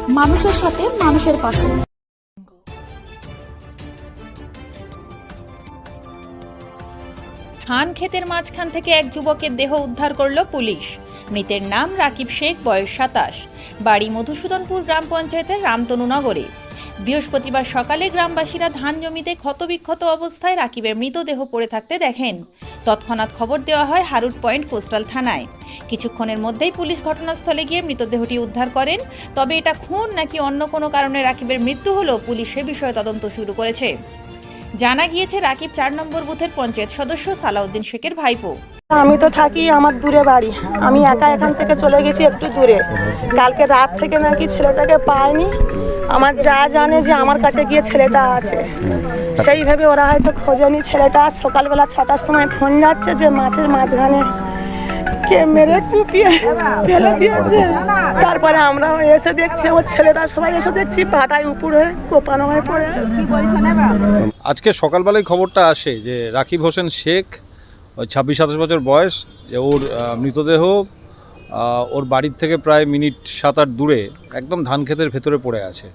মানুষের সাথে মানুষের পাশে। ধান ক্ষেতের মাঝখান থেকে এক যুবকের দেহ উদ্ধার করল পুলিশ। মৃতের নাম রাকিব শেখ, বয়স 27, বাড়ি মধুসূদনপুর গ্রাম পঞ্চায়েতের রামতনুনগরে। বৃহস্পতিবার সকালে গ্রামবাসীরা ধান জমিতে ক্ষতবিক্ষত অবস্থায় রাকিবের মৃতদেহ পড়ে থাকতে দেখেন। তৎক্ষণাৎ খবর দেওয়া হয় হারুট পয়েন্ট কোস্টাল থানায়। কিছুক্ষণের মধ্যেই পুলিশ ঘটনাস্থলে গিয়ে মৃতদেহটি উদ্ধার করেন। তবে এটা খুন নাকি অন্য কোনো কারণে রাকিবের মৃত্যু হলো, পুলিশ সে বিষয়ে তদন্ত শুরু করেছে। জানা গিয়েছে রাকিব 4 নম্বর বুথের পঞ্চায়েত সদস্য সালাউদ্দিন শেখের ভাইপো। আমি তো থাকি আমার দূরে বাড়ি, আমি একা এখান থেকে চলে গেছি একটু দূরে। কালকে রাত থেকে নাকি ছেলেটাকে পায়নি। আমার যা জানে যে আমার কাছে গিয়ে ছেলেটা আছে, সেইভাবে ওরা হয়তো খোঁজেনি ছেলেটা। সকালবেলা 6টার সময় ফোন যাচ্ছে যে মাঠের মাঝখানে কে মেরে কুপিয়ে ফেলে দিয়েছে। তারপরে আমরা এসে দেখছি, ওর ছেলেরা সবাই এসে দেখছি পাতায় উপরে কোপানো হয়ে পড়ে আছে। আজকে সকালবেলায় খবরটা আসে যে রাকিব হোসেন শেখ, ওই 26-27 বছর বয়স, যে ওর মৃতদেহ ওর বাড়ির থেকে প্রায় মিনিট 7-8 দূরে একদম ধান ক্ষেতের ভেতরে পড়ে আছে।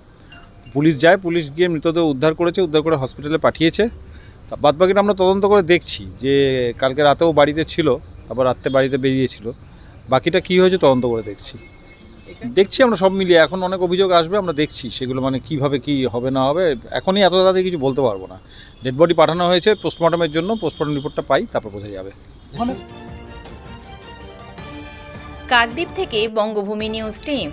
পুলিশ যায়, পুলিশ গিয়ে মৃতদেহ উদ্ধার করেছে, উদ্ধার করে হসপিটালে পাঠিয়েছে। বাদবাকিটা আমরা তদন্ত করে দেখছি যে কালকে রাতেও বাড়িতে ছিল, তারপর রাত্রে বাড়িতে বেরিয়েছিল। বাকিটা কী হয়েছে তদন্ত করে দেখছি আমরা সব মিলিয়ে। এখন অনেক অভিযোগ আসবে, আমরা দেখছি সেগুলো মানে কিভাবে কি হবে না হবে। এখনই এত তাড়াতাড়ি কিছু বলতে পারবো না। ডেড বডি পাঠানো হয়েছে পোস্টমর্টমের জন্য, পোস্টমর্টম রিপোর্টটা পাই তারপর বোঝা যাবে। কাকদ্বীপ থেকে বঙ্গভূমি নিউজ টিম।